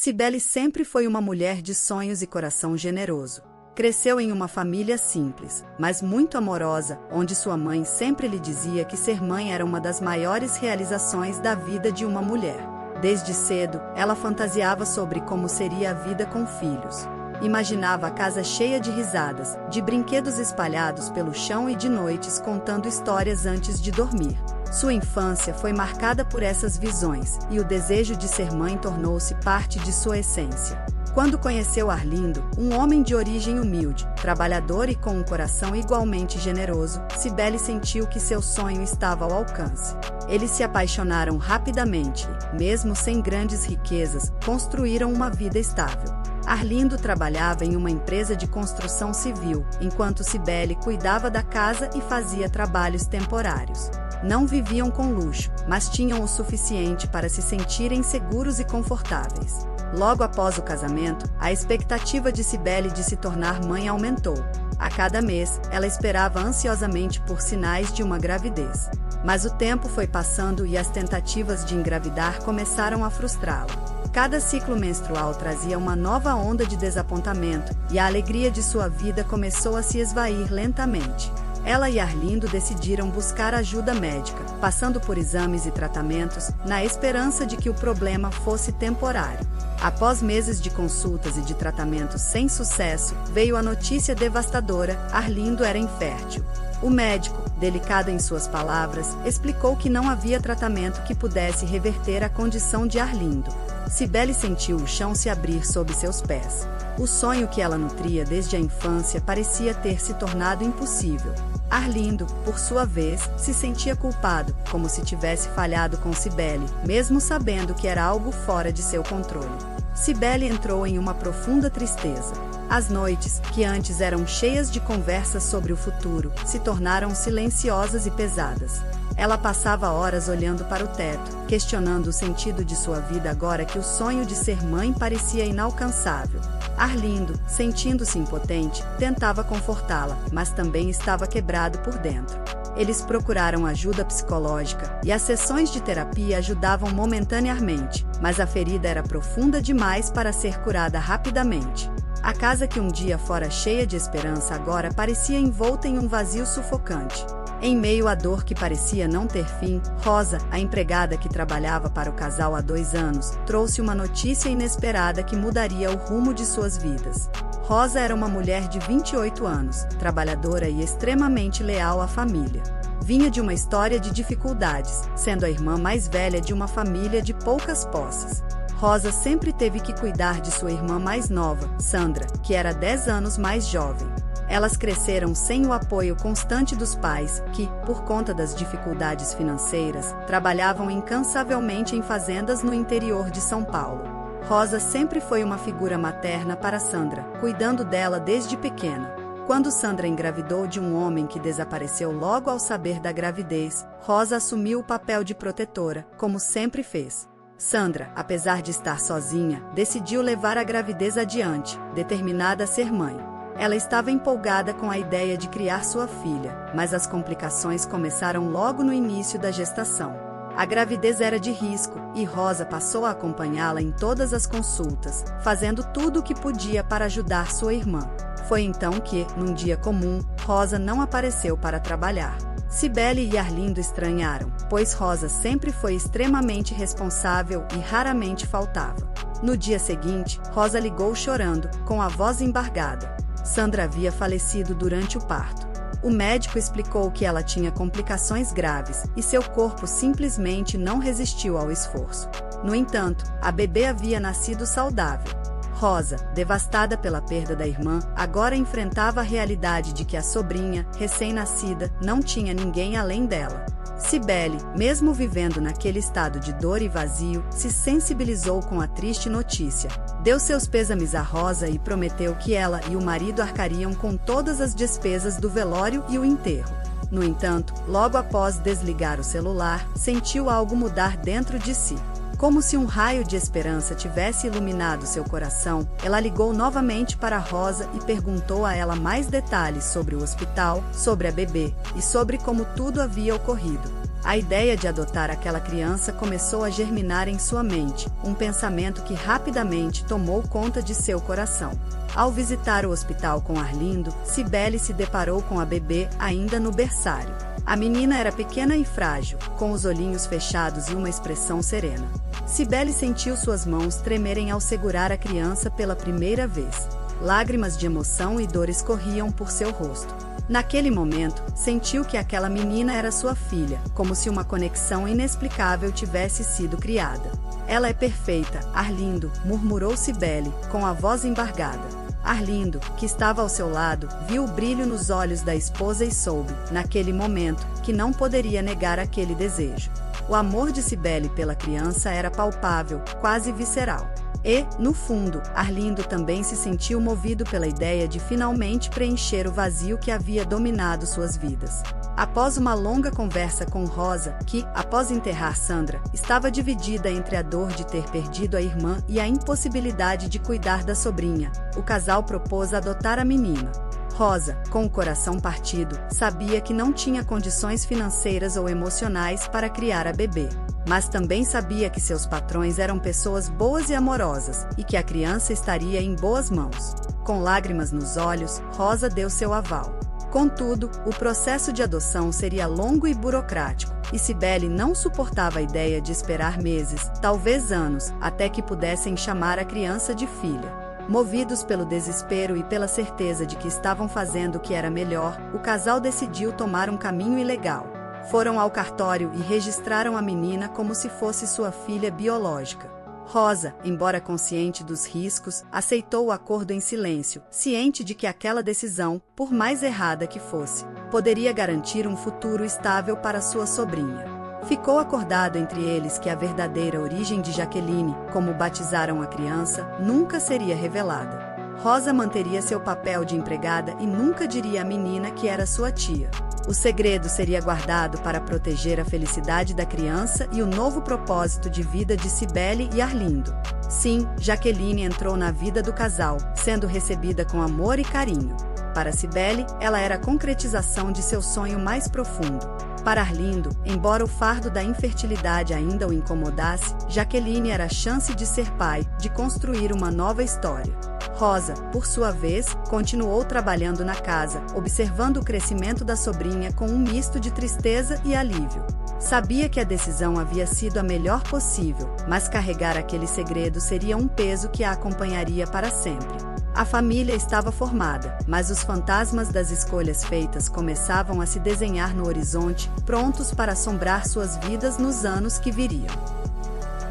Cibele sempre foi uma mulher de sonhos e coração generoso. Cresceu em uma família simples, mas muito amorosa, onde sua mãe sempre lhe dizia que ser mãe era uma das maiores realizações da vida de uma mulher. Desde cedo, ela fantasiava sobre como seria a vida com filhos. Imaginava a casa cheia de risadas, de brinquedos espalhados pelo chão e de noites contando histórias antes de dormir. Sua infância foi marcada por essas visões, e o desejo de ser mãe tornou-se parte de sua essência. Quando conheceu Arlindo, um homem de origem humilde, trabalhador e com um coração igualmente generoso, Cibele sentiu que seu sonho estava ao alcance. Eles se apaixonaram rapidamente e, mesmo sem grandes riquezas, construíram uma vida estável. Arlindo trabalhava em uma empresa de construção civil, enquanto Cibele cuidava da casa e fazia trabalhos temporários. Não viviam com luxo, mas tinham o suficiente para se sentirem seguros e confortáveis. Logo após o casamento, a expectativa de Cibele de se tornar mãe aumentou. A cada mês, ela esperava ansiosamente por sinais de uma gravidez. Mas o tempo foi passando e as tentativas de engravidar começaram a frustrá-la. Cada ciclo menstrual trazia uma nova onda de desapontamento, e a alegria de sua vida começou a se esvair lentamente. Ela e Arlindo decidiram buscar ajuda médica, passando por exames e tratamentos, na esperança de que o problema fosse temporário. Após meses de consultas e de tratamentos sem sucesso, veio a notícia devastadora: Arlindo era infértil. O médico, delicado em suas palavras, explicou que não havia tratamento que pudesse reverter a condição de Arlindo. Cibele sentiu o chão se abrir sob seus pés. O sonho que ela nutria desde a infância parecia ter se tornado impossível. Arlindo, por sua vez, se sentia culpado, como se tivesse falhado com Cibele, mesmo sabendo que era algo fora de seu controle. Cibele entrou em uma profunda tristeza. As noites, que antes eram cheias de conversas sobre o futuro, se tornaram silenciosas e pesadas. Ela passava horas olhando para o teto, questionando o sentido de sua vida agora que o sonho de ser mãe parecia inalcançável. Arlindo, sentindo-se impotente, tentava confortá-la, mas também estava quebrado por dentro. Eles procuraram ajuda psicológica, e as sessões de terapia ajudavam momentaneamente, mas a ferida era profunda demais para ser curada rapidamente. A casa que um dia fora cheia de esperança agora parecia envolta em um vazio sufocante. Em meio à dor que parecia não ter fim, Rosa, a empregada que trabalhava para o casal há 2 anos, trouxe uma notícia inesperada que mudaria o rumo de suas vidas. Rosa era uma mulher de 28 anos, trabalhadora e extremamente leal à família. Vinha de uma história de dificuldades, sendo a irmã mais velha de uma família de poucas posses. Rosa sempre teve que cuidar de sua irmã mais nova, Sandra, que era 10 anos mais jovem. Elas cresceram sem o apoio constante dos pais, que, por conta das dificuldades financeiras, trabalhavam incansavelmente em fazendas no interior de São Paulo. Rosa sempre foi uma figura materna para Sandra, cuidando dela desde pequena. Quando Sandra engravidou de um homem que desapareceu logo ao saber da gravidez, Rosa assumiu o papel de protetora, como sempre fez. Sandra, apesar de estar sozinha, decidiu levar a gravidez adiante, determinada a ser mãe. Ela estava empolgada com a ideia de criar sua filha, mas as complicações começaram logo no início da gestação. A gravidez era de risco, e Rosa passou a acompanhá-la em todas as consultas, fazendo tudo o que podia para ajudar sua irmã. Foi então que, num dia comum, Rosa não apareceu para trabalhar. Cibele e Arlindo estranharam, pois Rosa sempre foi extremamente responsável e raramente faltava. No dia seguinte, Rosa ligou chorando, com a voz embargada. Sandra havia falecido durante o parto. O médico explicou que ela tinha complicações graves e seu corpo simplesmente não resistiu ao esforço. No entanto, a bebê havia nascido saudável. Rosa, devastada pela perda da irmã, agora enfrentava a realidade de que a sobrinha, recém-nascida, não tinha ninguém além dela. Cibele, mesmo vivendo naquele estado de dor e vazio, se sensibilizou com a triste notícia. Deu seus pêsames a Rosa e prometeu que ela e o marido arcariam com todas as despesas do velório e o enterro. No entanto, logo após desligar o celular, sentiu algo mudar dentro de si. Como se um raio de esperança tivesse iluminado seu coração, ela ligou novamente para Rosa e perguntou a ela mais detalhes sobre o hospital, sobre a bebê, e sobre como tudo havia ocorrido. A ideia de adotar aquela criança começou a germinar em sua mente, um pensamento que rapidamente tomou conta de seu coração. Ao visitar o hospital com Arlindo, Cibele se deparou com a bebê ainda no berçário. A menina era pequena e frágil, com os olhinhos fechados e uma expressão serena. Cibele sentiu suas mãos tremerem ao segurar a criança pela primeira vez. Lágrimas de emoção e dor escorriam por seu rosto. Naquele momento, sentiu que aquela menina era sua filha, como se uma conexão inexplicável tivesse sido criada. Ela é perfeita, Arlindo, murmurou Cibele, com a voz embargada. Arlindo, que estava ao seu lado, viu o brilho nos olhos da esposa e soube, naquele momento, que não poderia negar aquele desejo. O amor de Cibele pela criança era palpável, quase visceral. E, no fundo, Arlindo também se sentiu movido pela ideia de finalmente preencher o vazio que havia dominado suas vidas. Após uma longa conversa com Rosa, que, após enterrar Sandra, estava dividida entre a dor de ter perdido a irmã e a impossibilidade de cuidar da sobrinha, o casal propôs adotar a menina. Rosa, com o coração partido, sabia que não tinha condições financeiras ou emocionais para criar a bebê. Mas também sabia que seus patrões eram pessoas boas e amorosas, e que a criança estaria em boas mãos. Com lágrimas nos olhos, Rosa deu seu aval. Contudo, o processo de adoção seria longo e burocrático, e Cibele não suportava a ideia de esperar meses, talvez anos, até que pudessem chamar a criança de filha. Movidos pelo desespero e pela certeza de que estavam fazendo o que era melhor, o casal decidiu tomar um caminho ilegal. Foram ao cartório e registraram a menina como se fosse sua filha biológica. Rosa, embora consciente dos riscos, aceitou o acordo em silêncio, ciente de que aquela decisão, por mais errada que fosse, poderia garantir um futuro estável para sua sobrinha. Ficou acordado entre eles que a verdadeira origem de Jaqueline, como batizaram a criança, nunca seria revelada. Rosa manteria seu papel de empregada e nunca diria à menina que era sua tia. O segredo seria guardado para proteger a felicidade da criança e o novo propósito de vida de Cibele e Arlindo. Sim, Jaqueline entrou na vida do casal, sendo recebida com amor e carinho. Para Cibele, ela era a concretização de seu sonho mais profundo. Para Arlindo, embora o fardo da infertilidade ainda o incomodasse, Jaqueline era a chance de ser pai, de construir uma nova história. Rosa, por sua vez, continuou trabalhando na casa, observando o crescimento da sobrinha com um misto de tristeza e alívio. Sabia que a decisão havia sido a melhor possível, mas carregar aquele segredo seria um peso que a acompanharia para sempre. A família estava formada, mas os fantasmas das escolhas feitas começavam a se desenhar no horizonte, prontos para assombrar suas vidas nos anos que viriam.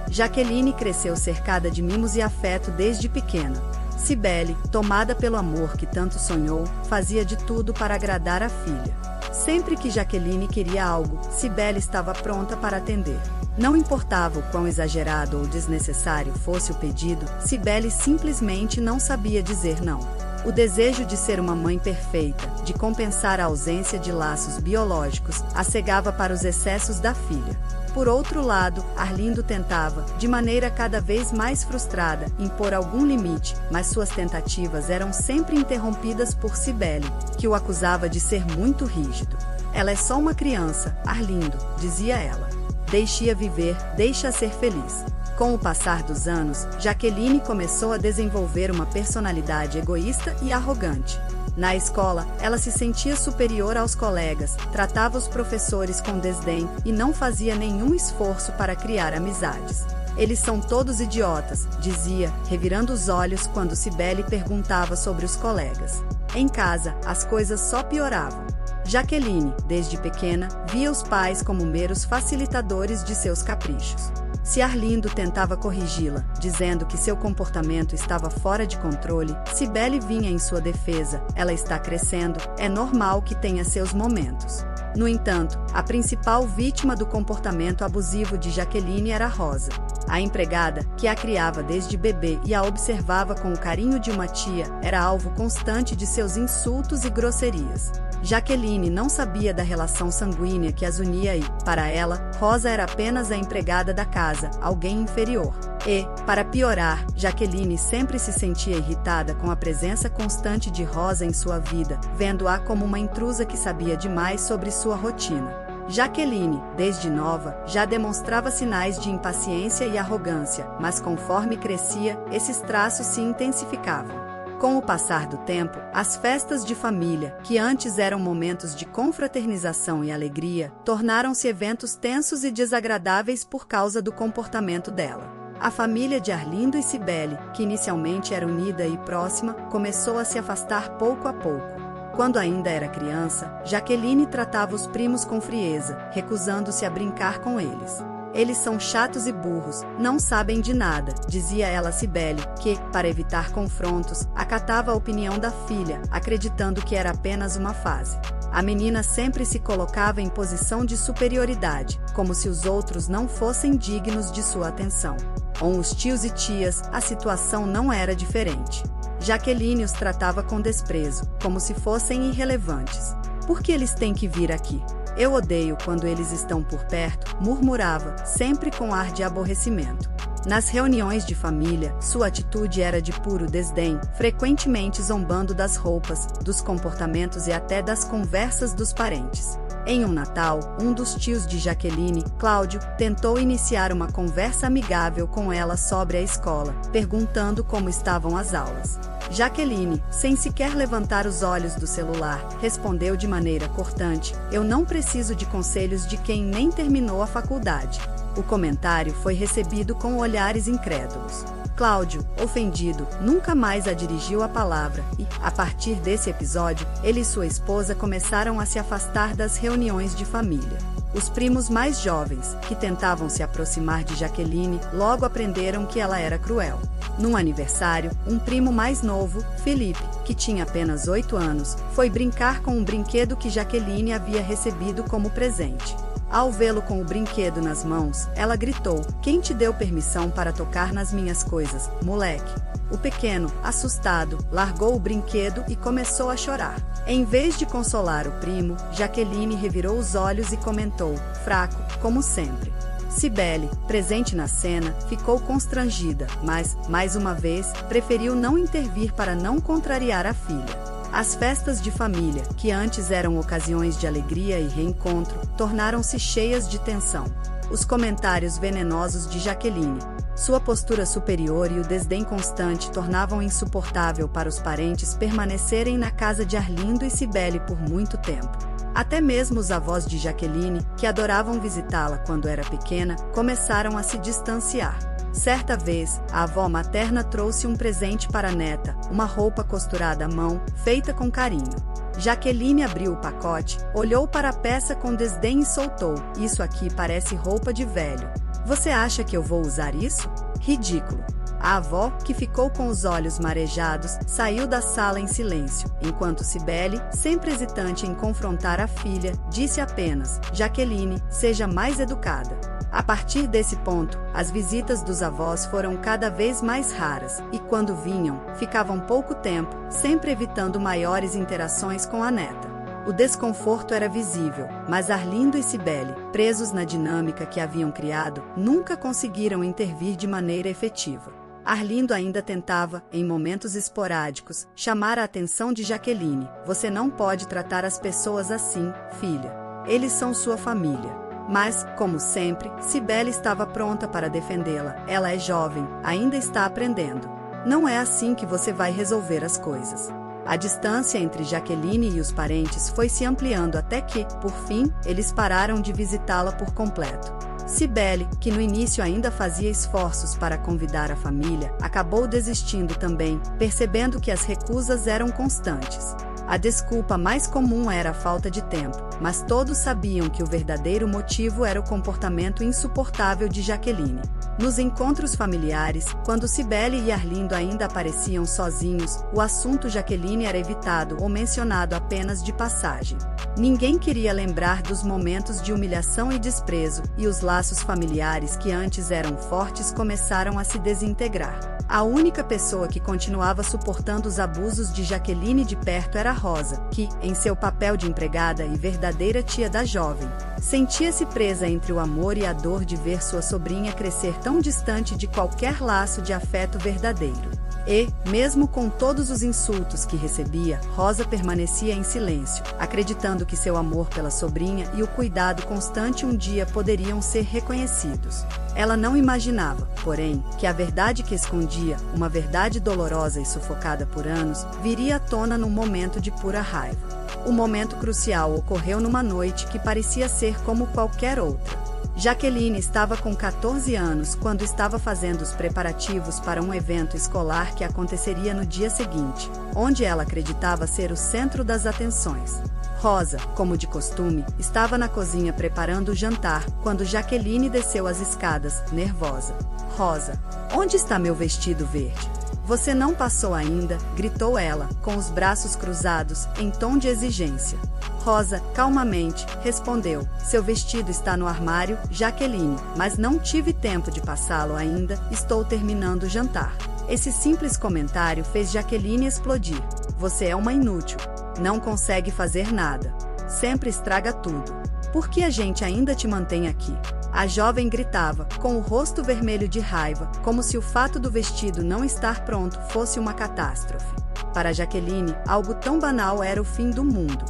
Jaqueline cresceu cercada de mimos e afeto desde pequena. Cibele, tomada pelo amor que tanto sonhou, fazia de tudo para agradar a filha. Sempre que Jaqueline queria algo, Cibele estava pronta para atender. Não importava o quão exagerado ou desnecessário fosse o pedido, Cibele simplesmente não sabia dizer não. O desejo de ser uma mãe perfeita, de compensar a ausência de laços biológicos, a cegava para os excessos da filha. Por outro lado, Arlindo tentava, de maneira cada vez mais frustrada, impor algum limite, mas suas tentativas eram sempre interrompidas por Cibele, que o acusava de ser muito rígido. Ela é só uma criança, Arlindo, dizia ela. Deixe-a viver, deixa-a ser feliz. Com o passar dos anos, Jaqueline começou a desenvolver uma personalidade egoísta e arrogante. Na escola, ela se sentia superior aos colegas, tratava os professores com desdém e não fazia nenhum esforço para criar amizades. Eles são todos idiotas, dizia, revirando os olhos quando Cibele perguntava sobre os colegas. Em casa, as coisas só pioravam. Jaqueline, desde pequena, via os pais como meros facilitadores de seus caprichos. Se Arlindo tentava corrigi-la, dizendo que seu comportamento estava fora de controle, Cibele vinha em sua defesa, ela está crescendo, é normal que tenha seus momentos. No entanto, a principal vítima do comportamento abusivo de Jaqueline era Rosa. A empregada, que a criava desde bebê e a observava com o carinho de uma tia, era alvo constante de seus insultos e grosserias. Jaqueline não sabia da relação sanguínea que as unia e, para ela, Rosa era apenas a empregada da casa, alguém inferior. E, para piorar, Jaqueline sempre se sentia irritada com a presença constante de Rosa em sua vida, vendo-a como uma intrusa que sabia demais sobre sua rotina. Jaqueline, desde nova, já demonstrava sinais de impaciência e arrogância, mas conforme crescia, esses traços se intensificavam. Com o passar do tempo, as festas de família, que antes eram momentos de confraternização e alegria, tornaram-se eventos tensos e desagradáveis por causa do comportamento dela. A família de Arlindo e Cibele, que inicialmente era unida e próxima, começou a se afastar pouco a pouco. Quando ainda era criança, Jaqueline tratava os primos com frieza, recusando-se a brincar com eles. Eles são chatos e burros, não sabem de nada, dizia ela a Cibele, que, para evitar confrontos, acatava a opinião da filha, acreditando que era apenas uma fase. A menina sempre se colocava em posição de superioridade, como se os outros não fossem dignos de sua atenção. Com os tios e tias, a situação não era diferente. Jaqueline os tratava com desprezo, como se fossem irrelevantes. Por que eles têm que vir aqui? Eu odeio quando eles estão por perto, murmurava, sempre com ar de aborrecimento. Nas reuniões de família, sua atitude era de puro desdém, frequentemente zombando das roupas, dos comportamentos e até das conversas dos parentes. Em um Natal, um dos tios de Jaqueline, Cláudio, tentou iniciar uma conversa amigável com ela sobre a escola, perguntando como estavam as aulas. Jaqueline, sem sequer levantar os olhos do celular, respondeu de maneira cortante: "Eu não preciso de conselhos de quem nem terminou a faculdade." O comentário foi recebido com olhares incrédulos. Cláudio, ofendido, nunca mais a dirigiu a palavra e, a partir desse episódio, ele e sua esposa começaram a se afastar das reuniões de família. Os primos mais jovens, que tentavam se aproximar de Jaqueline, logo aprenderam que ela era cruel. Num aniversário, um primo mais novo, Felipe, que tinha apenas 8 anos, foi brincar com um brinquedo que Jaqueline havia recebido como presente. Ao vê-lo com o brinquedo nas mãos, ela gritou: "Quem te deu permissão para tocar nas minhas coisas, moleque?" O pequeno, assustado, largou o brinquedo e começou a chorar. Em vez de consolar o primo, Jaqueline revirou os olhos e comentou, fraco, como sempre. Cibele, presente na cena, ficou constrangida, mas, mais uma vez, preferiu não intervir para não contrariar a filha. As festas de família, que antes eram ocasiões de alegria e reencontro, tornaram-se cheias de tensão. Os comentários venenosos de Jaqueline, sua postura superior e o desdém constante tornavam insuportável para os parentes permanecerem na casa de Arlindo e Cibele por muito tempo. Até mesmo os avós de Jaqueline, que adoravam visitá-la quando era pequena, começaram a se distanciar. Certa vez, a avó materna trouxe um presente para a neta, uma roupa costurada à mão, feita com carinho. Jaqueline abriu o pacote, olhou para a peça com desdém e soltou: "Isso aqui parece roupa de velho. Você acha que eu vou usar isso? Ridículo." A avó, que ficou com os olhos marejados, saiu da sala em silêncio, enquanto Cibele, sempre hesitante em confrontar a filha, disse apenas: "Jaqueline, seja mais educada." A partir desse ponto, as visitas dos avós foram cada vez mais raras, e quando vinham, ficavam pouco tempo, sempre evitando maiores interações com a neta. O desconforto era visível, mas Arlindo e Cibele, presos na dinâmica que haviam criado, nunca conseguiram intervir de maneira efetiva. Arlindo ainda tentava, em momentos esporádicos, chamar a atenção de Jaqueline: "Você não pode tratar as pessoas assim, filha. Eles são sua família." Mas, como sempre, Cibele estava pronta para defendê-la. "Ela é jovem, ainda está aprendendo. Não é assim que você vai resolver as coisas." A distância entre Jaqueline e os parentes foi se ampliando até que, por fim, eles pararam de visitá-la por completo. Cibele, que no início ainda fazia esforços para convidar a família, acabou desistindo também, percebendo que as recusas eram constantes. A desculpa mais comum era a falta de tempo, mas todos sabiam que o verdadeiro motivo era o comportamento insuportável de Jaqueline. Nos encontros familiares, quando Cibele e Arlindo ainda apareciam sozinhos, o assunto Jaqueline era evitado ou mencionado apenas de passagem. Ninguém queria lembrar dos momentos de humilhação e desprezo, e os laços familiares que antes eram fortes começaram a se desintegrar. A única pessoa que continuava suportando os abusos de Jaqueline de perto era Rosa, que, em seu papel de empregada e verdadeira tia da jovem, sentia-se presa entre o amor e a dor de ver sua sobrinha crescer tão distante de qualquer laço de afeto verdadeiro. E, mesmo com todos os insultos que recebia, Rosa permanecia em silêncio, acreditando que seu amor pela sobrinha e o cuidado constante um dia poderiam ser reconhecidos. Ela não imaginava, porém, que a verdade que escondia, uma verdade dolorosa e sufocada por anos, viria à tona num momento de pura raiva. O momento crucial ocorreu numa noite que parecia ser como qualquer outra. Jaqueline estava com 14 anos quando estava fazendo os preparativos para um evento escolar que aconteceria no dia seguinte, onde ela acreditava ser o centro das atenções. Rosa, como de costume, estava na cozinha preparando o jantar quando Jaqueline desceu as escadas, nervosa. "Rosa, onde está meu vestido verde? Você não passou ainda?", gritou ela, com os braços cruzados, em tom de exigência. Rosa, calmamente, respondeu: "Seu vestido está no armário, Jaqueline, mas não tive tempo de passá-lo ainda, estou terminando o jantar." Esse simples comentário fez Jaqueline explodir. "Você é uma inútil. Não consegue fazer nada. Sempre estraga tudo. Por que a gente ainda te mantém aqui?" A jovem gritava, com o rosto vermelho de raiva, como se o fato do vestido não estar pronto fosse uma catástrofe. Para Jaqueline, algo tão banal era o fim do mundo.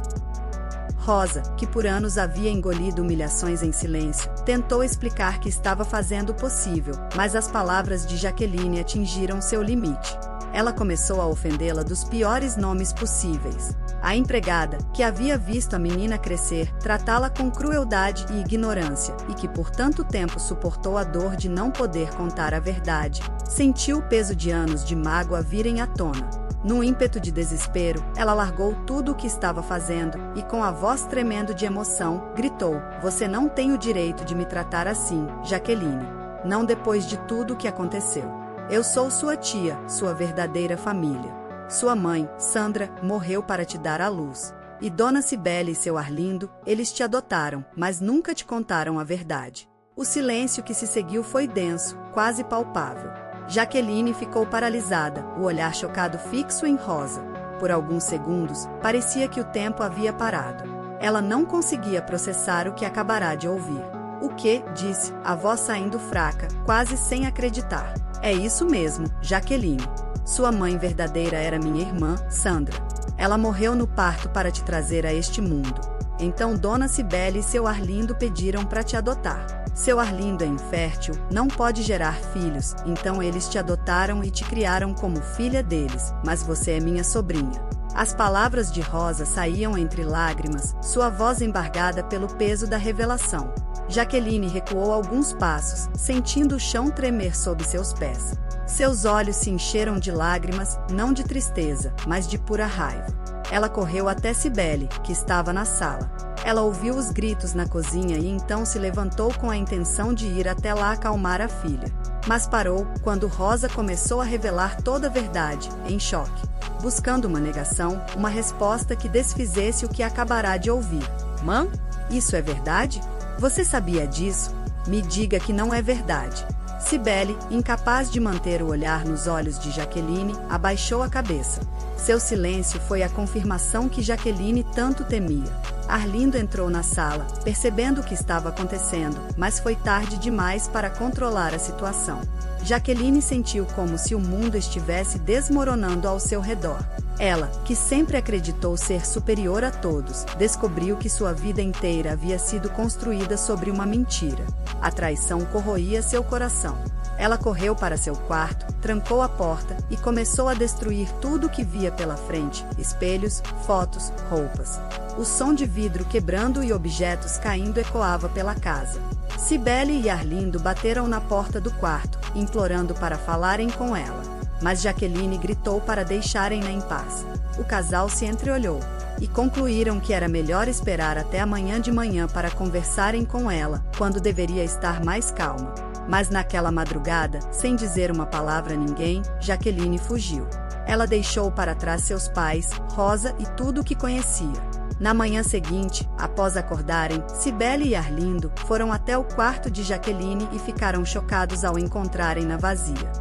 Rosa, que por anos havia engolido humilhações em silêncio, tentou explicar que estava fazendo o possível, mas as palavras de Jaqueline atingiram seu limite. Ela começou a ofendê-la dos piores nomes possíveis. A empregada, que havia visto a menina crescer, tratá-la com crueldade e ignorância, e que por tanto tempo suportou a dor de não poder contar a verdade, sentiu o peso de anos de mágoa virem à tona. Num ímpeto de desespero, ela largou tudo o que estava fazendo e, com a voz tremendo de emoção, gritou: "Você não tem o direito de me tratar assim, Jaqueline. Não depois de tudo o que aconteceu. Eu sou sua tia, sua verdadeira família. Sua mãe, Sandra, morreu para te dar à luz. E Dona Cibele e seu Arlindo, eles te adotaram, mas nunca te contaram a verdade." O silêncio que se seguiu foi denso, quase palpável. Jaqueline ficou paralisada, o olhar chocado fixo em Rosa. Por alguns segundos, parecia que o tempo havia parado. Ela não conseguia processar o que acabara de ouvir. "O quê?", disse, a voz saindo fraca, quase sem acreditar. "É isso mesmo, Jaqueline. Sua mãe verdadeira era minha irmã, Sandra. Ela morreu no parto para te trazer a este mundo. Então Dona Cibele e seu Arlindo pediram para te adotar. Seu Arlindo é infértil, não pode gerar filhos, então eles te adotaram e te criaram como filha deles, mas você é minha sobrinha." As palavras de Rosa saíam entre lágrimas, sua voz embargada pelo peso da revelação. Jaqueline recuou alguns passos, sentindo o chão tremer sob seus pés. Seus olhos se encheram de lágrimas, não de tristeza, mas de pura raiva. Ela correu até Cibele, que estava na sala. Ela ouviu os gritos na cozinha e então se levantou com a intenção de ir até lá acalmar a filha. Mas parou quando Rosa começou a revelar toda a verdade, em choque, buscando uma negação, uma resposta que desfizesse o que acabará de ouvir. "Mãe, isso é verdade? Você sabia disso? Me diga que não é verdade." Cibele, incapaz de manter o olhar nos olhos de Jaqueline, abaixou a cabeça. Seu silêncio foi a confirmação que Jaqueline tanto temia. Arlindo entrou na sala, percebendo o que estava acontecendo, mas foi tarde demais para controlar a situação. Jaqueline sentiu como se o mundo estivesse desmoronando ao seu redor. Ela, que sempre acreditou ser superior a todos, descobriu que sua vida inteira havia sido construída sobre uma mentira. A traição corroía seu coração. Ela correu para seu quarto, trancou a porta e começou a destruir tudo o que via pela frente: espelhos, fotos, roupas. O som de vidro quebrando e objetos caindo ecoava pela casa. Cibele e Arlindo bateram na porta do quarto, implorando para falarem com ela. Mas Jaqueline gritou para deixarem-na em paz. O casal se entreolhou e concluíram que era melhor esperar até amanhã de manhã para conversarem com ela, quando deveria estar mais calma. Mas naquela madrugada, sem dizer uma palavra a ninguém, Jaqueline fugiu. Ela deixou para trás seus pais, Rosa e tudo o que conhecia. Na manhã seguinte, após acordarem, Cibele e Arlindo foram até o quarto de Jaqueline e ficaram chocados ao encontrarem-na vazia.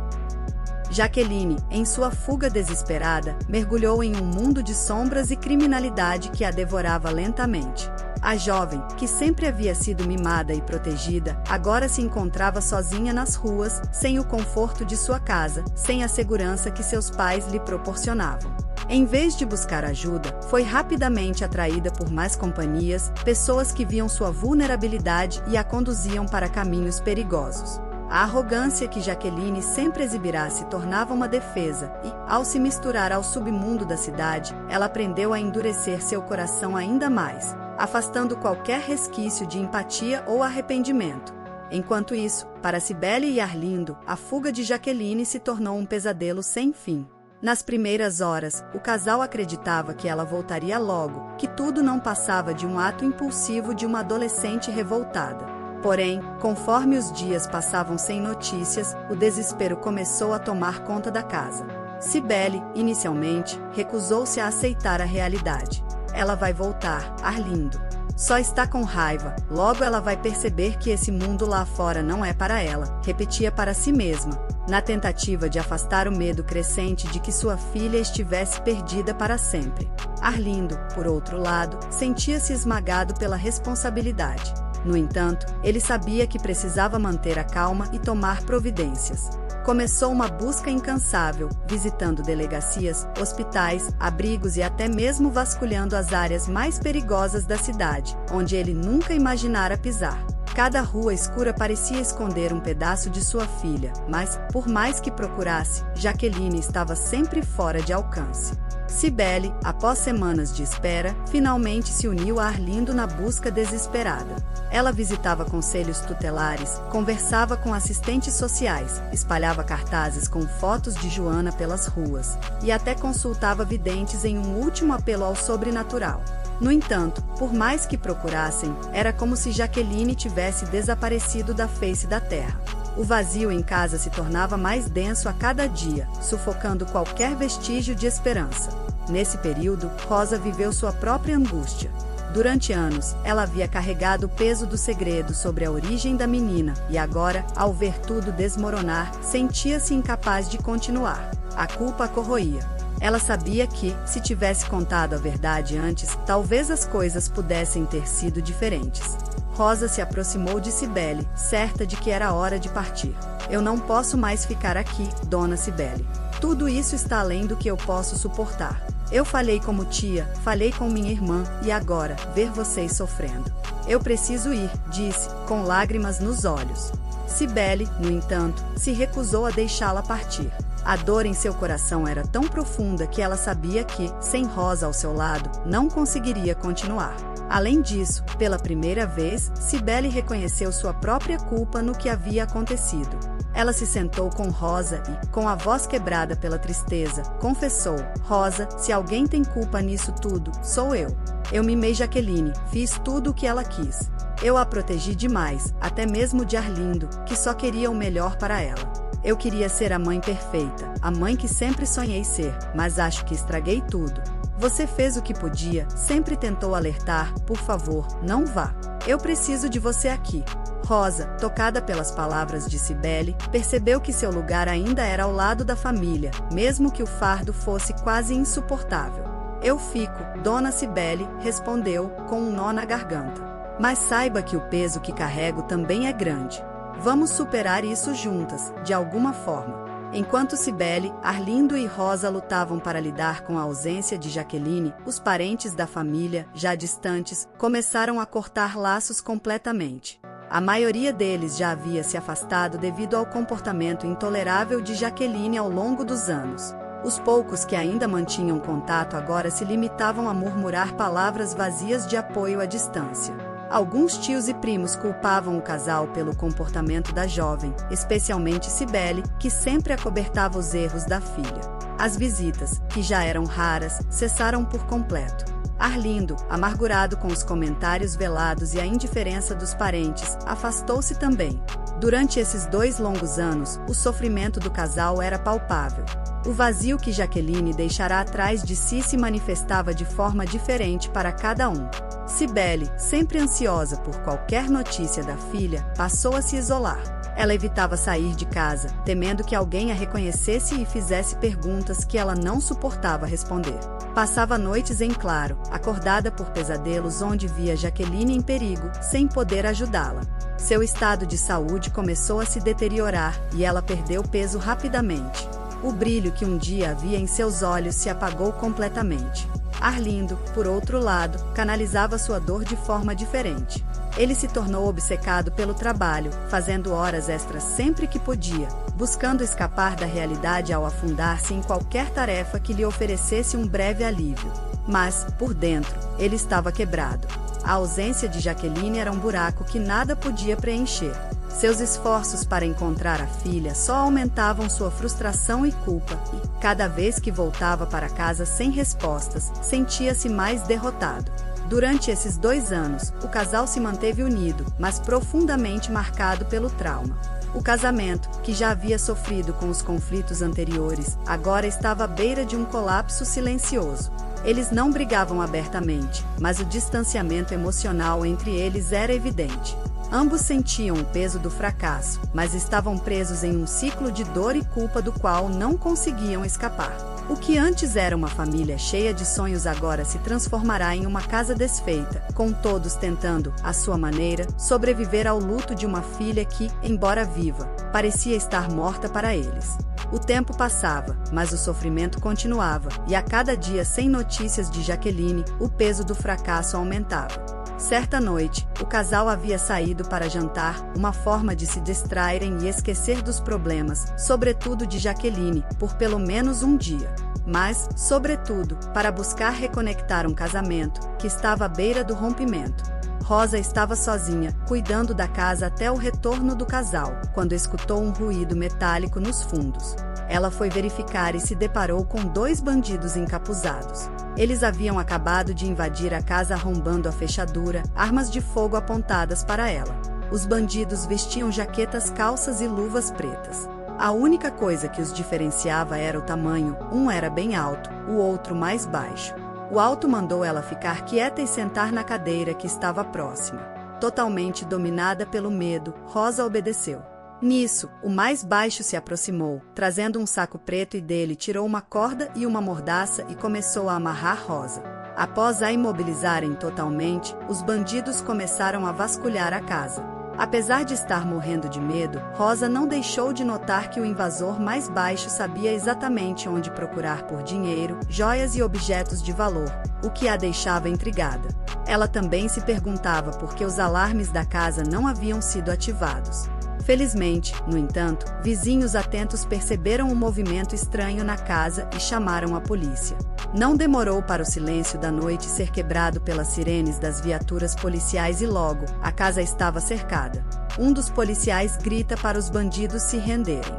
Jaqueline, em sua fuga desesperada, mergulhou em um mundo de sombras e criminalidade que a devorava lentamente. A jovem, que sempre havia sido mimada e protegida, agora se encontrava sozinha nas ruas, sem o conforto de sua casa, sem a segurança que seus pais lhe proporcionavam. Em vez de buscar ajuda, foi rapidamente atraída por mais companhias, pessoas que viam sua vulnerabilidade e a conduziam para caminhos perigosos. A arrogância que Jaqueline sempre exibirá se tornava uma defesa e, ao se misturar ao submundo da cidade, ela aprendeu a endurecer seu coração ainda mais, afastando qualquer resquício de empatia ou arrependimento. Enquanto isso, para Cibele e Arlindo, a fuga de Jaqueline se tornou um pesadelo sem fim. Nas primeiras horas, o casal acreditava que ela voltaria logo, que tudo não passava de um ato impulsivo de uma adolescente revoltada. Porém, conforme os dias passavam sem notícias, o desespero começou a tomar conta da casa. Cibele, inicialmente, recusou-se a aceitar a realidade. Ela vai voltar, Arlindo. Só está com raiva, logo ela vai perceber que esse mundo lá fora não é para ela, repetia para si mesma, na tentativa de afastar o medo crescente de que sua filha estivesse perdida para sempre. Arlindo, por outro lado, sentia-se esmagado pela responsabilidade. No entanto, ele sabia que precisava manter a calma e tomar providências. Começou uma busca incansável, visitando delegacias, hospitais, abrigos e até mesmo vasculhando as áreas mais perigosas da cidade, onde ele nunca imaginara pisar. Cada rua escura parecia esconder um pedaço de sua filha, mas, por mais que procurasse, Jaqueline estava sempre fora de alcance. Cibele, após semanas de espera, finalmente se uniu a Arlindo na busca desesperada. Ela visitava conselhos tutelares, conversava com assistentes sociais, espalhava cartazes com fotos de Joana pelas ruas, e até consultava videntes em um último apelo ao sobrenatural. No entanto, por mais que procurassem, era como se Jaqueline tivesse desaparecido da face da terra. O vazio em casa se tornava mais denso a cada dia, sufocando qualquer vestígio de esperança. Nesse período, Rosa viveu sua própria angústia. Durante anos, ela havia carregado o peso do segredo sobre a origem da menina, e agora, ao ver tudo desmoronar, sentia-se incapaz de continuar. A culpa a corroía. Ela sabia que, se tivesse contado a verdade antes, talvez as coisas pudessem ter sido diferentes. Rosa se aproximou de Cibele, certa de que era hora de partir. Eu não posso mais ficar aqui, dona Cibele. Tudo isso está além do que eu posso suportar. Eu falei como tia, falei com minha irmã, e agora, ver vocês sofrendo. Eu preciso ir, disse, com lágrimas nos olhos. Cibele, no entanto, se recusou a deixá-la partir. A dor em seu coração era tão profunda que ela sabia que, sem Rosa ao seu lado, não conseguiria continuar. Além disso, pela primeira vez, Cibele reconheceu sua própria culpa no que havia acontecido. Ela se sentou com Rosa e, com a voz quebrada pela tristeza, confessou: Rosa, se alguém tem culpa nisso tudo, sou eu. Eu mimei Jaqueline, fiz tudo o que ela quis. Eu a protegi demais, até mesmo de Arlindo, que só queria o melhor para ela. Eu queria ser a mãe perfeita, a mãe que sempre sonhei ser, mas acho que estraguei tudo. Você fez o que podia, sempre tentou alertar, por favor, não vá. Eu preciso de você aqui. Rosa, tocada pelas palavras de Cibele, percebeu que seu lugar ainda era ao lado da família, mesmo que o fardo fosse quase insuportável. Eu fico, dona Cibele, respondeu, com um nó na garganta. Mas saiba que o peso que carrego também é grande. Vamos superar isso juntas, de alguma forma. Enquanto Cibele, Arlindo e Rosa lutavam para lidar com a ausência de Jaqueline, os parentes da família, já distantes, começaram a cortar laços completamente. A maioria deles já havia se afastado devido ao comportamento intolerável de Jaqueline ao longo dos anos. Os poucos que ainda mantinham contato agora se limitavam a murmurar palavras vazias de apoio à distância. Alguns tios e primos culpavam o casal pelo comportamento da jovem, especialmente Cibele, que sempre acobertava os erros da filha. As visitas, que já eram raras, cessaram por completo. Arlindo, amargurado com os comentários velados e a indiferença dos parentes, afastou-se também. Durante esses 2 longos anos, o sofrimento do casal era palpável. O vazio que Jaqueline deixará atrás de si se manifestava de forma diferente para cada um. Cibele, sempre ansiosa por qualquer notícia da filha, passou a se isolar. Ela evitava sair de casa, temendo que alguém a reconhecesse e fizesse perguntas que ela não suportava responder. Passava noites em claro, acordada por pesadelos onde via Jaqueline em perigo, sem poder ajudá-la. Seu estado de saúde começou a se deteriorar e ela perdeu peso rapidamente. O brilho que um dia havia em seus olhos se apagou completamente. Arlindo, por outro lado, canalizava sua dor de forma diferente. Ele se tornou obcecado pelo trabalho, fazendo horas extras sempre que podia, buscando escapar da realidade ao afundar-se em qualquer tarefa que lhe oferecesse um breve alívio. Mas, por dentro, ele estava quebrado. A ausência de Jaqueline era um buraco que nada podia preencher. Seus esforços para encontrar a filha só aumentavam sua frustração e culpa, e, cada vez que voltava para casa sem respostas, sentia-se mais derrotado. Durante esses 2 anos, o casal se manteve unido, mas profundamente marcado pelo trauma. O casamento, que já havia sofrido com os conflitos anteriores, agora estava à beira de um colapso silencioso. Eles não brigavam abertamente, mas o distanciamento emocional entre eles era evidente. Ambos sentiam o peso do fracasso, mas estavam presos em um ciclo de dor e culpa do qual não conseguiam escapar. O que antes era uma família cheia de sonhos agora se transformará em uma casa desfeita, com todos tentando, à sua maneira, sobreviver ao luto de uma filha que, embora viva, parecia estar morta para eles. O tempo passava, mas o sofrimento continuava, e a cada dia sem notícias de Jaqueline, o peso do fracasso aumentava. Certa noite, o casal havia saído para jantar, uma forma de se distraírem e esquecer dos problemas, sobretudo de Jaqueline, por pelo menos um dia. Mas, sobretudo, para buscar reconectar um casamento, que estava à beira do rompimento. Rosa estava sozinha, cuidando da casa até o retorno do casal, quando escutou um ruído metálico nos fundos. Ela foi verificar e se deparou com 2 bandidos encapuzados. Eles haviam acabado de invadir a casa arrombando a fechadura, armas de fogo apontadas para ela. Os bandidos vestiam jaquetas, calças e luvas pretas. A única coisa que os diferenciava era o tamanho, um era bem alto, o outro mais baixo. O alto mandou ela ficar quieta e sentar na cadeira que estava próxima. Totalmente dominada pelo medo, Rosa obedeceu. Nisso, o mais baixo se aproximou, trazendo um saco preto e dele tirou uma corda e uma mordaça e começou a amarrar Rosa. Após a imobilizarem totalmente, os bandidos começaram a vasculhar a casa. Apesar de estar morrendo de medo, Rosa não deixou de notar que o invasor mais baixo sabia exatamente onde procurar por dinheiro, joias e objetos de valor, o que a deixava intrigada. Ela também se perguntava por que os alarmes da casa não haviam sido ativados. Felizmente, no entanto, vizinhos atentos perceberam um movimento estranho na casa e chamaram a polícia. Não demorou para o silêncio da noite ser quebrado pelas sirenes das viaturas policiais e logo, a casa estava cercada. Um dos policiais grita para os bandidos se renderem.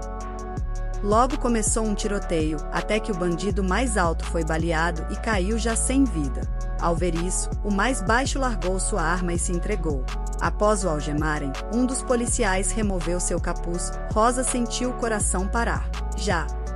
Logo começou um tiroteio, até que o bandido mais alto foi baleado e caiu já sem vida. Ao ver isso, o mais baixo largou sua arma e se entregou. Após o algemarem, um dos policiais removeu seu capuz. Rosa sentiu o coração parar.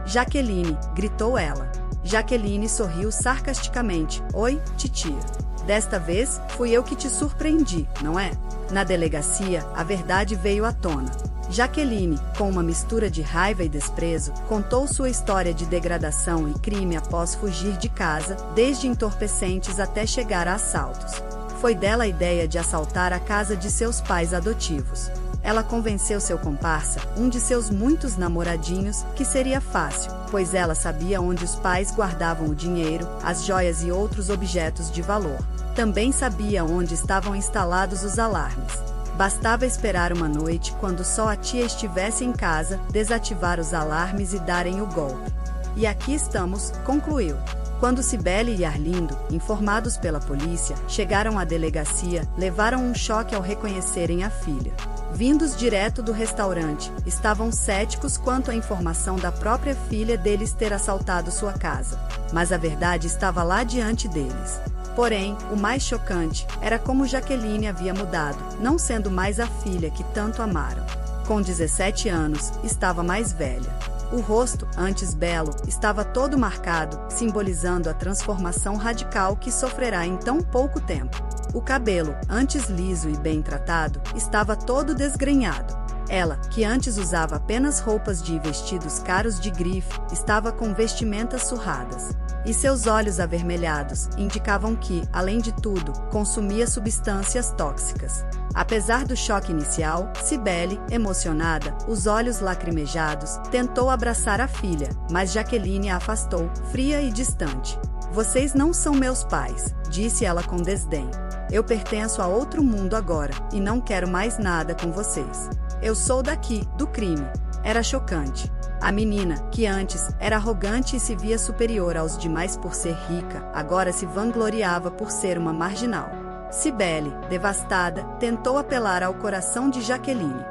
Jaqueline, gritou ela. Jaqueline sorriu sarcasticamente. Oi, titia. Desta vez, fui eu que te surpreendi, não é? Na delegacia, a verdade veio à tona. Jaqueline, com uma mistura de raiva e desprezo, contou sua história de degradação e crime após fugir de casa, desde entorpecentes até chegar a assaltos. Foi dela a ideia de assaltar a casa de seus pais adotivos. Ela convenceu seu comparsa, um de seus muitos namoradinhos, que seria fácil, pois ela sabia onde os pais guardavam o dinheiro, as joias e outros objetos de valor. Também sabia onde estavam instalados os alarmes. Bastava esperar uma noite quando só a tia estivesse em casa, desativar os alarmes e darem o golpe. E aqui estamos, concluiu. Quando Cibele e Arlindo, informados pela polícia, chegaram à delegacia, levaram um choque ao reconhecerem a filha. Vindos direto do restaurante, estavam céticos quanto à informação da própria filha deles ter assaltado sua casa. Mas a verdade estava lá diante deles. Porém, o mais chocante era como Jaqueline havia mudado, não sendo mais a filha que tanto amaram. Com 17 anos, estava mais velha. O rosto, antes belo, estava todo marcado, simbolizando a transformação radical que sofrerá em tão pouco tempo. O cabelo, antes liso e bem tratado, estava todo desgrenhado. Ela, que antes usava apenas roupas de vestidos caros de grife, estava com vestimentas surradas. E seus olhos avermelhados indicavam que, além de tudo, consumia substâncias tóxicas. Apesar do choque inicial, Cibele, emocionada, os olhos lacrimejados, tentou abraçar a filha, mas Jaqueline a afastou, fria e distante. Vocês não são meus pais, disse ela com desdém. Eu pertenço a outro mundo agora, e não quero mais nada com vocês. Eu sou daqui, do crime. Era chocante. A menina, que antes era arrogante e se via superior aos demais por ser rica, agora se vangloriava por ser uma marginal. Cibele, devastada, tentou apelar ao coração de Jaqueline.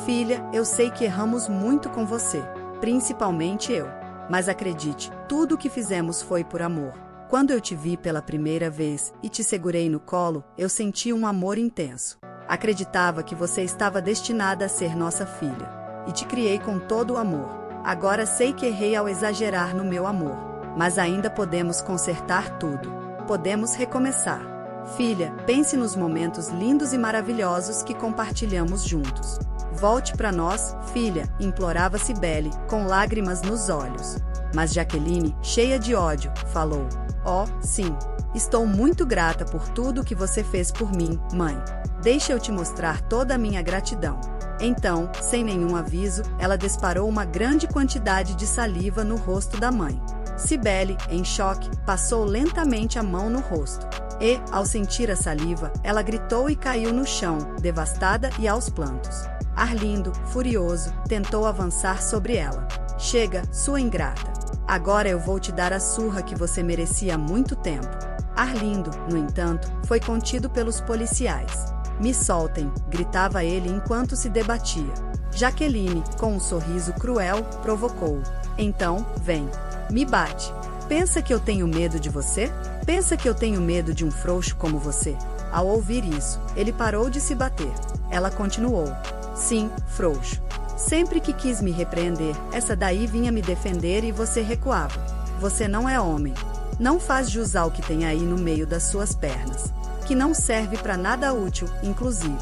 Filha, eu sei que erramos muito com você, principalmente eu. Mas acredite, tudo o que fizemos foi por amor. Quando eu te vi pela primeira vez e te segurei no colo, eu senti um amor intenso. Acreditava que você estava destinada a ser nossa filha. E te criei com todo o amor. Agora sei que errei ao exagerar no meu amor. Mas ainda podemos consertar tudo. Podemos recomeçar. Filha, pense nos momentos lindos e maravilhosos que compartilhamos juntos. Volte para nós, filha, implorava Cibele, com lágrimas nos olhos. Mas Jaqueline, cheia de ódio, falou: Oh, sim. Estou muito grata por tudo que você fez por mim, mãe. Deixa eu te mostrar toda a minha gratidão. Então, sem nenhum aviso, ela disparou uma grande quantidade de saliva no rosto da mãe. Cibele, em choque, passou lentamente a mão no rosto. E, ao sentir a saliva, ela gritou e caiu no chão, devastada e aos prantos. Arlindo, furioso, tentou avançar sobre ela. Chega, sua ingrata. Agora eu vou te dar a surra que você merecia há muito tempo. Arlindo, no entanto, foi contido pelos policiais. Me soltem, gritava ele enquanto se debatia. Jaqueline, com um sorriso cruel, provocou. Então, vem. Me bate. Pensa que eu tenho medo de você? Pensa que eu tenho medo de um frouxo como você? Ao ouvir isso, ele parou de se bater. Ela continuou. Sim, frouxo. Sempre que quis me repreender, essa daí vinha me defender e você recuava. Você não é homem. Não faz jus ao que tem aí no meio das suas pernas. Que não serve para nada útil, inclusive.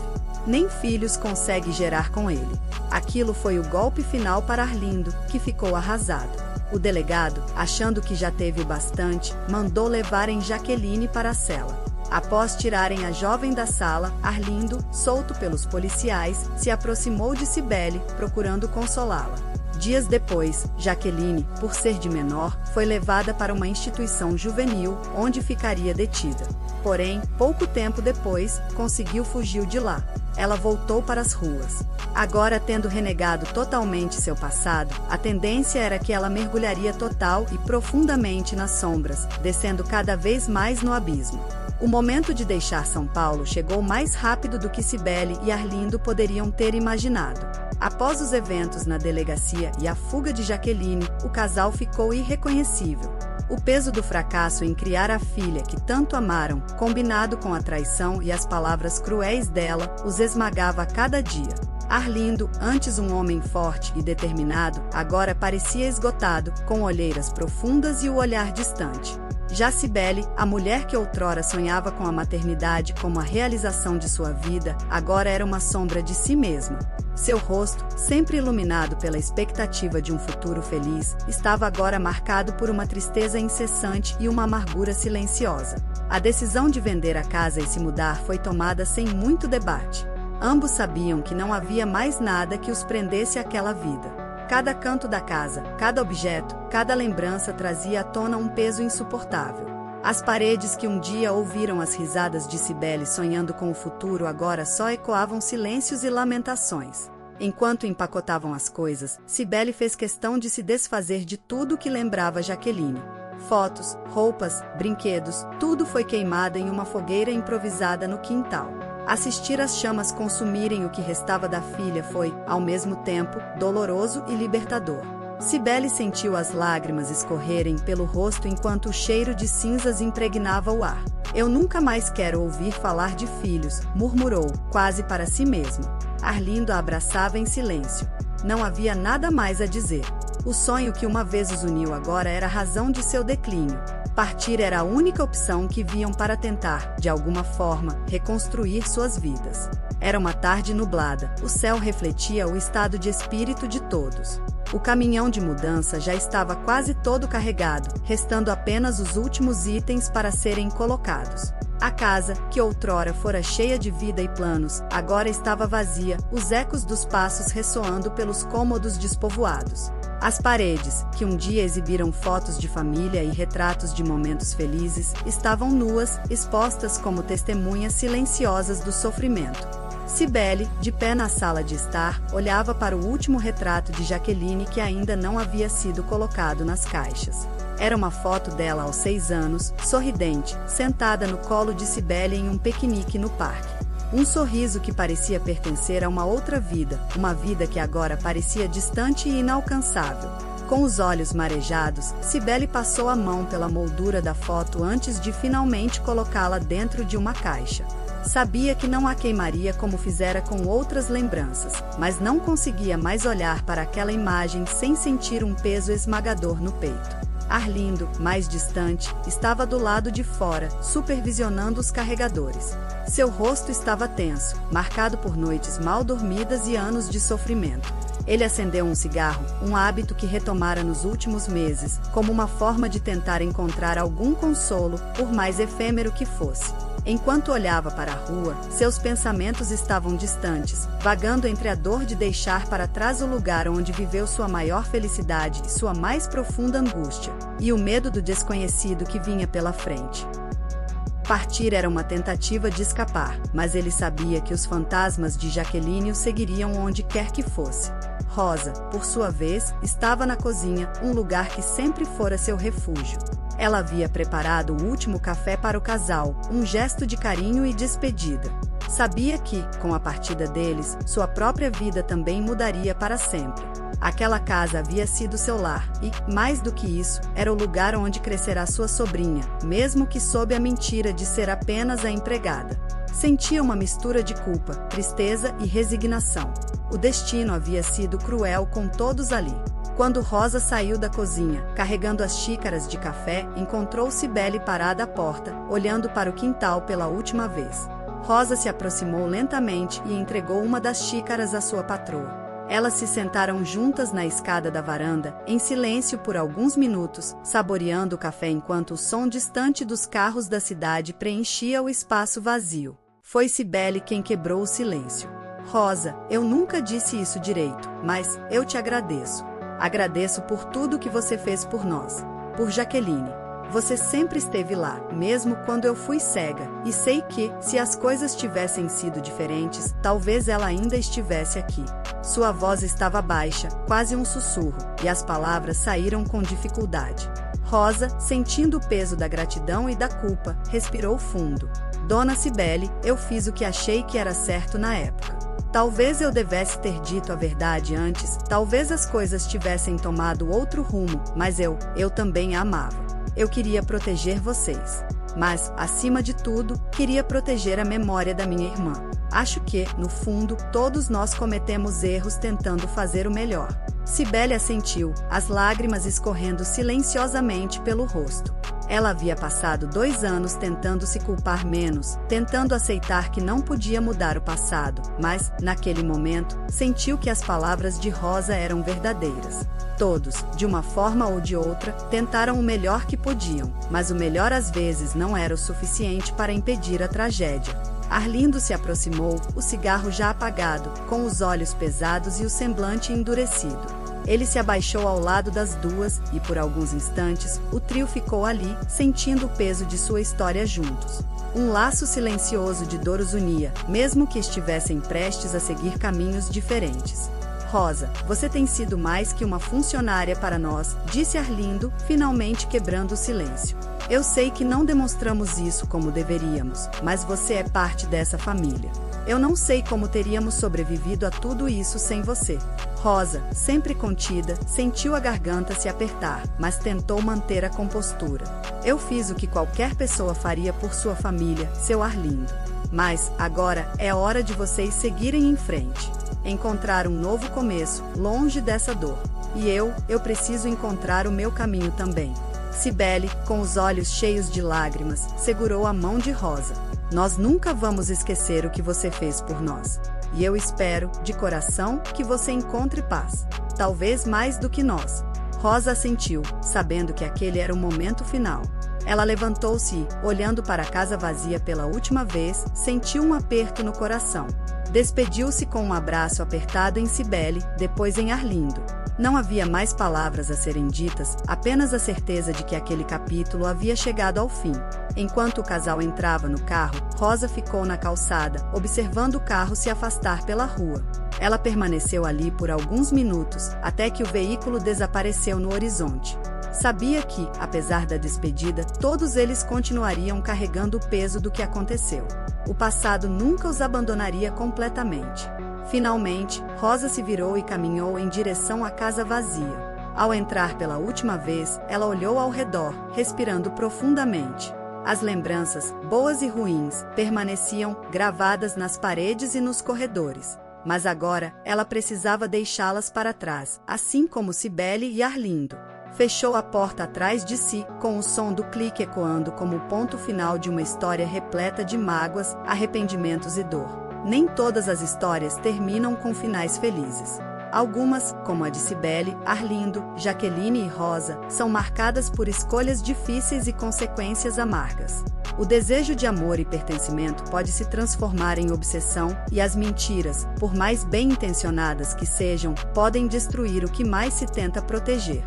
Nem filhos consegue gerar com ele. Aquilo foi o golpe final para Arlindo, que ficou arrasado. O delegado, achando que já teve o bastante, mandou levarem Jaqueline para a cela. Após tirarem a jovem da sala, Arlindo, solto pelos policiais, se aproximou de Cibele, procurando consolá-la. Dias depois, Jaqueline, por ser de menor, foi levada para uma instituição juvenil, onde ficaria detida. Porém, pouco tempo depois, conseguiu fugir de lá. Ela voltou para as ruas. Agora, tendo renegado totalmente seu passado, a tendência era que ela mergulharia total e profundamente nas sombras, descendo cada vez mais no abismo. O momento de deixar São Paulo chegou mais rápido do que Cibele e Arlindo poderiam ter imaginado. Após os eventos na delegacia e a fuga de Jaqueline, o casal ficou irreconhecível. O peso do fracasso em criar a filha que tanto amaram, combinado com a traição e as palavras cruéis dela, os esmagava a cada dia. Arlindo, antes um homem forte e determinado, agora parecia esgotado, com olheiras profundas e o olhar distante. Já Cibele, a mulher que outrora sonhava com a maternidade como a realização de sua vida, agora era uma sombra de si mesma. Seu rosto, sempre iluminado pela expectativa de um futuro feliz, estava agora marcado por uma tristeza incessante e uma amargura silenciosa. A decisão de vender a casa e se mudar foi tomada sem muito debate. Ambos sabiam que não havia mais nada que os prendesse àquela vida. Cada canto da casa, cada objeto, cada lembrança trazia à tona um peso insuportável. As paredes que um dia ouviram as risadas de Cibele sonhando com o futuro agora só ecoavam silêncios e lamentações. Enquanto empacotavam as coisas, Cibele fez questão de se desfazer de tudo que lembrava Jaqueline. Fotos, roupas, brinquedos, tudo foi queimado em uma fogueira improvisada no quintal. Assistir às chamas consumirem o que restava da filha foi, ao mesmo tempo, doloroso e libertador. Cibele sentiu as lágrimas escorrerem pelo rosto enquanto o cheiro de cinzas impregnava o ar. Eu nunca mais quero ouvir falar de filhos, murmurou, quase para si mesma. Arlindo a abraçava em silêncio. Não havia nada mais a dizer. O sonho que uma vez os uniu agora era a razão de seu declínio. Partir era a única opção que viam para tentar, de alguma forma, reconstruir suas vidas. Era uma tarde nublada, o céu refletia o estado de espírito de todos. O caminhão de mudança já estava quase todo carregado, restando apenas os últimos itens para serem colocados. A casa, que outrora fora cheia de vida e planos, agora estava vazia, os ecos dos passos ressoando pelos cômodos despovoados. As paredes, que um dia exibiram fotos de família e retratos de momentos felizes, estavam nuas, expostas como testemunhas silenciosas do sofrimento. Cibele, de pé na sala de estar, olhava para o último retrato de Jaqueline que ainda não havia sido colocado nas caixas. Era uma foto dela aos 6 anos, sorridente, sentada no colo de Cibele em um piquenique no parque. Um sorriso que parecia pertencer a uma outra vida, uma vida que agora parecia distante e inalcançável. Com os olhos marejados, Cibele passou a mão pela moldura da foto antes de finalmente colocá-la dentro de uma caixa. Sabia que não a queimaria como fizera com outras lembranças, mas não conseguia mais olhar para aquela imagem sem sentir um peso esmagador no peito. Arlindo, mais distante, estava do lado de fora, supervisionando os carregadores. Seu rosto estava tenso, marcado por noites mal dormidas e anos de sofrimento. Ele acendeu um cigarro, um hábito que retomara nos últimos meses, como uma forma de tentar encontrar algum consolo, por mais efêmero que fosse. Enquanto olhava para a rua, seus pensamentos estavam distantes, vagando entre a dor de deixar para trás o lugar onde viveu sua maior felicidade e sua mais profunda angústia, e o medo do desconhecido que vinha pela frente. Partir era uma tentativa de escapar, mas ele sabia que os fantasmas de Jaqueline o seguiriam onde quer que fosse. Rosa, por sua vez, estava na cozinha, um lugar que sempre fora seu refúgio. Ela havia preparado o último café para o casal, um gesto de carinho e despedida. Sabia que, com a partida deles, sua própria vida também mudaria para sempre. Aquela casa havia sido seu lar e, mais do que isso, era o lugar onde crescerá sua sobrinha, mesmo que sob a mentira de ser apenas a empregada. Sentia uma mistura de culpa, tristeza e resignação. O destino havia sido cruel com todos ali. Quando Rosa saiu da cozinha, carregando as xícaras de café, encontrou Cibele parada à porta, olhando para o quintal pela última vez. Rosa se aproximou lentamente e entregou uma das xícaras à sua patroa. Elas se sentaram juntas na escada da varanda, em silêncio por alguns minutos, saboreando o café enquanto o som distante dos carros da cidade preenchia o espaço vazio. Foi Cibele quem quebrou o silêncio. Rosa, eu nunca disse isso direito, mas eu te agradeço. Agradeço por tudo que você fez por nós. Por Jaqueline. Você sempre esteve lá, mesmo quando eu fui cega, e sei que, se as coisas tivessem sido diferentes, talvez ela ainda estivesse aqui. Sua voz estava baixa, quase um sussurro, e as palavras saíram com dificuldade. Rosa, sentindo o peso da gratidão e da culpa, respirou fundo. Dona Cibele, eu fiz o que achei que era certo na época. Talvez eu devesse ter dito a verdade antes, talvez as coisas tivessem tomado outro rumo, mas eu também a amava. Eu queria proteger vocês. Mas, acima de tudo, queria proteger a memória da minha irmã. Acho que, no fundo, todos nós cometemos erros tentando fazer o melhor. Cibele assentiu, as lágrimas escorrendo silenciosamente pelo rosto. Ela havia passado 2 anos tentando se culpar menos, tentando aceitar que não podia mudar o passado, mas, naquele momento, sentiu que as palavras de Rosa eram verdadeiras. Todos, de uma forma ou de outra, tentaram o melhor que podiam, mas o melhor às vezes não era o suficiente para impedir a tragédia. Arlindo se aproximou, o cigarro já apagado, com os olhos pesados e o semblante endurecido. Ele se abaixou ao lado das duas, e por alguns instantes, o trio ficou ali, sentindo o peso de sua história juntos. Um laço silencioso de dor os unia, mesmo que estivessem prestes a seguir caminhos diferentes. Rosa, você tem sido mais que uma funcionária para nós, disse Arlindo, finalmente quebrando o silêncio. Eu sei que não demonstramos isso como deveríamos, mas você é parte dessa família. Eu não sei como teríamos sobrevivido a tudo isso sem você. Rosa, sempre contida, sentiu a garganta se apertar, mas tentou manter a compostura. Eu fiz o que qualquer pessoa faria por sua família, seu Arlindo. Mas, agora, é hora de vocês seguirem em frente. Encontrar um novo começo, longe dessa dor. E eu preciso encontrar o meu caminho também. Cibele, com os olhos cheios de lágrimas, segurou a mão de Rosa. Nós nunca vamos esquecer o que você fez por nós. E eu espero, de coração, que você encontre paz. Talvez mais do que nós. Rosa assentiu, sabendo que aquele era o momento final. Ela levantou-se e, olhando para a casa vazia pela última vez, sentiu um aperto no coração. Despediu-se com um abraço apertado em Cibele, depois em Arlindo. Não havia mais palavras a serem ditas, apenas a certeza de que aquele capítulo havia chegado ao fim. Enquanto o casal entrava no carro, Rosa ficou na calçada, observando o carro se afastar pela rua. Ela permaneceu ali por alguns minutos, até que o veículo desapareceu no horizonte. Sabia que, apesar da despedida, todos eles continuariam carregando o peso do que aconteceu. O passado nunca os abandonaria completamente. Finalmente, Rosa se virou e caminhou em direção à casa vazia. Ao entrar pela última vez, ela olhou ao redor, respirando profundamente. As lembranças, boas e ruins, permaneciam gravadas nas paredes e nos corredores. Mas agora, ela precisava deixá-las para trás, assim como Cibele e Arlindo. Fechou a porta atrás de si, com o som do clique ecoando como o ponto final de uma história repleta de mágoas, arrependimentos e dor. Nem todas as histórias terminam com finais felizes. Algumas, como a de Cibele, Arlindo, Jaqueline e Rosa, são marcadas por escolhas difíceis e consequências amargas. O desejo de amor e pertencimento pode se transformar em obsessão, e as mentiras, por mais bem-intencionadas que sejam, podem destruir o que mais se tenta proteger.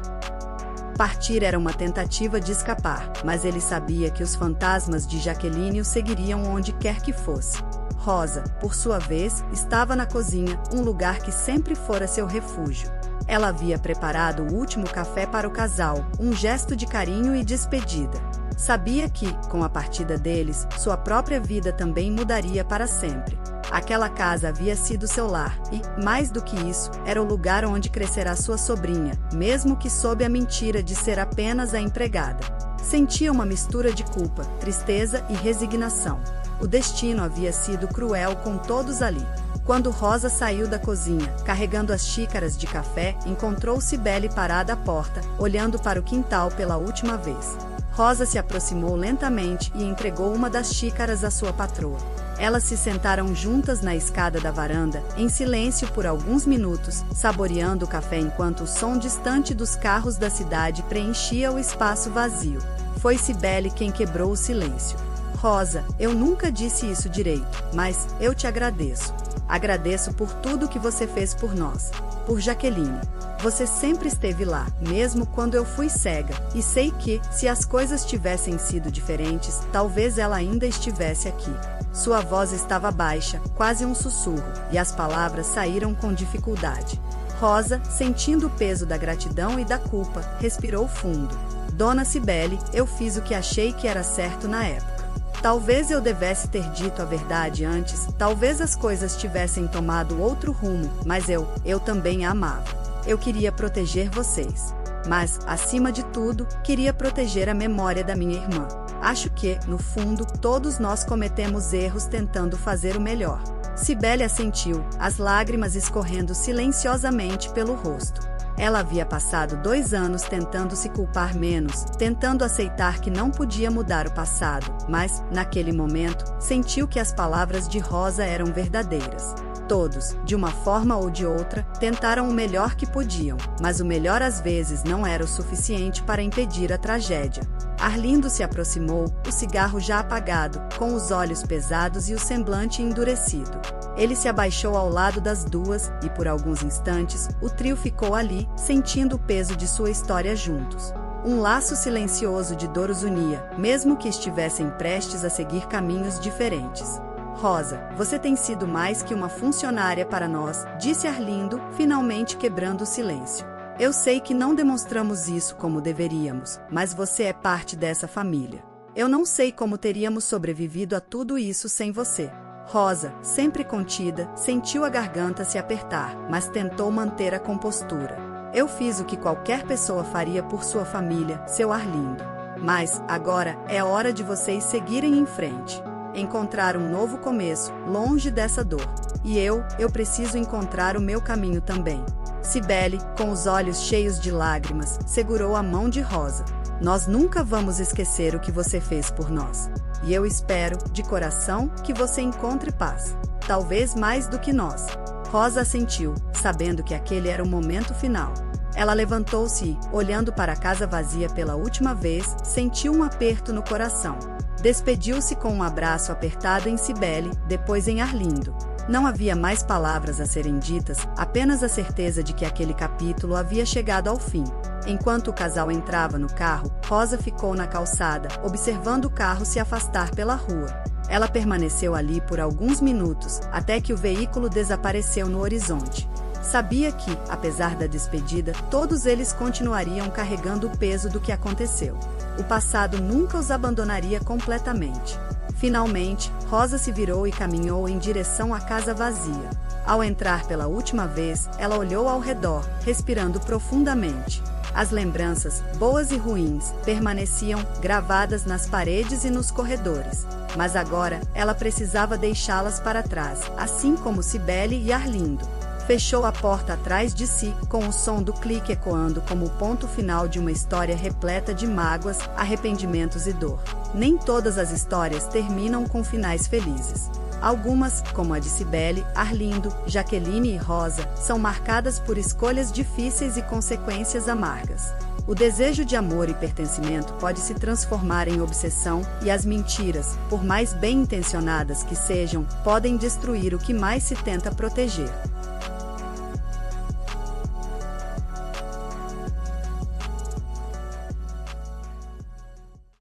Partir era uma tentativa de escapar, mas ele sabia que os fantasmas de Jaqueline o seguiriam onde quer que fosse. Rosa, por sua vez, estava na cozinha, um lugar que sempre fora seu refúgio. Ela havia preparado o último café para o casal, um gesto de carinho e despedida. Sabia que, com a partida deles, sua própria vida também mudaria para sempre. Aquela casa havia sido seu lar e, mais do que isso, era o lugar onde crescerá sua sobrinha, mesmo que sob a mentira de ser apenas a empregada. Sentia uma mistura de culpa, tristeza e resignação. O destino havia sido cruel com todos ali. Quando Rosa saiu da cozinha, carregando as xícaras de café, encontrou Cibele parada à porta, olhando para o quintal pela última vez. Rosa se aproximou lentamente e entregou uma das xícaras à sua patroa. Elas se sentaram juntas na escada da varanda, em silêncio por alguns minutos, saboreando o café enquanto o som distante dos carros da cidade preenchia o espaço vazio. Foi Cibele quem quebrou o silêncio. Rosa, eu nunca disse isso direito, mas eu te agradeço. Agradeço por tudo que você fez por nós. Por Jaqueline. Você sempre esteve lá, mesmo quando eu fui cega, e sei que, se as coisas tivessem sido diferentes, talvez ela ainda estivesse aqui. Sua voz estava baixa, quase um sussurro, e as palavras saíram com dificuldade. Rosa, sentindo o peso da gratidão e da culpa, respirou fundo. Dona Cibele, eu fiz o que achei que era certo na época. Talvez eu devesse ter dito a verdade antes, talvez as coisas tivessem tomado outro rumo, mas eu também a amava. Eu queria proteger vocês. Mas, acima de tudo, queria proteger a memória da minha irmã. Acho que, no fundo, todos nós cometemos erros tentando fazer o melhor. Cibele assentiu, as lágrimas escorrendo silenciosamente pelo rosto. Ela havia passado 2 anos tentando se culpar menos, tentando aceitar que não podia mudar o passado, mas, naquele momento, sentiu que as palavras de Rosa eram verdadeiras. Todos, de uma forma ou de outra, tentaram o melhor que podiam, mas o melhor às vezes não era o suficiente para impedir a tragédia. Arlindo se aproximou, o cigarro já apagado, com os olhos pesados e o semblante endurecido. Ele se abaixou ao lado das duas, e por alguns instantes, o trio ficou ali, sentindo o peso de sua história juntos. Um laço silencioso de dor os unia, mesmo que estivessem prestes a seguir caminhos diferentes. Rosa, você tem sido mais que uma funcionária para nós, disse Arlindo, finalmente quebrando o silêncio. Eu sei que não demonstramos isso como deveríamos, mas você é parte dessa família. Eu não sei como teríamos sobrevivido a tudo isso sem você. Rosa, sempre contida, sentiu a garganta se apertar, mas tentou manter a compostura. Eu fiz o que qualquer pessoa faria por sua família, seu Arlindo. Mas, agora, é hora de vocês seguirem em frente. Encontrar um novo começo, longe dessa dor. E eu preciso encontrar o meu caminho também. Cibele, com os olhos cheios de lágrimas, segurou a mão de Rosa. Nós nunca vamos esquecer o que você fez por nós. E eu espero, de coração, que você encontre paz. Talvez mais do que nós. Rosa assentiu, sabendo que aquele era o momento final. Ela levantou-se e, olhando para a casa vazia pela última vez, sentiu um aperto no coração. Despediu-se com um abraço apertado em Cibele, depois em Arlindo. Não havia mais palavras a serem ditas, apenas a certeza de que aquele capítulo havia chegado ao fim. Enquanto o casal entrava no carro, Rosa ficou na calçada, observando o carro se afastar pela rua. Ela permaneceu ali por alguns minutos, até que o veículo desapareceu no horizonte. Sabia que, apesar da despedida, todos eles continuariam carregando o peso do que aconteceu. O passado nunca os abandonaria completamente. Finalmente, Rosa se virou e caminhou em direção à casa vazia. Ao entrar pela última vez, ela olhou ao redor, respirando profundamente. As lembranças, boas e ruins, permaneciam gravadas nas paredes e nos corredores. Mas agora, ela precisava deixá-las para trás, assim como Cibele e Arlindo. Fechou a porta atrás de si, com o som do clique ecoando como o ponto final de uma história repleta de mágoas, arrependimentos e dor. Nem todas as histórias terminam com finais felizes. Algumas, como a de Cibele, Arlindo, Jaqueline e Rosa, são marcadas por escolhas difíceis e consequências amargas. O desejo de amor e pertencimento pode se transformar em obsessão, e as mentiras, por mais bem intencionadas que sejam, podem destruir o que mais se tenta proteger.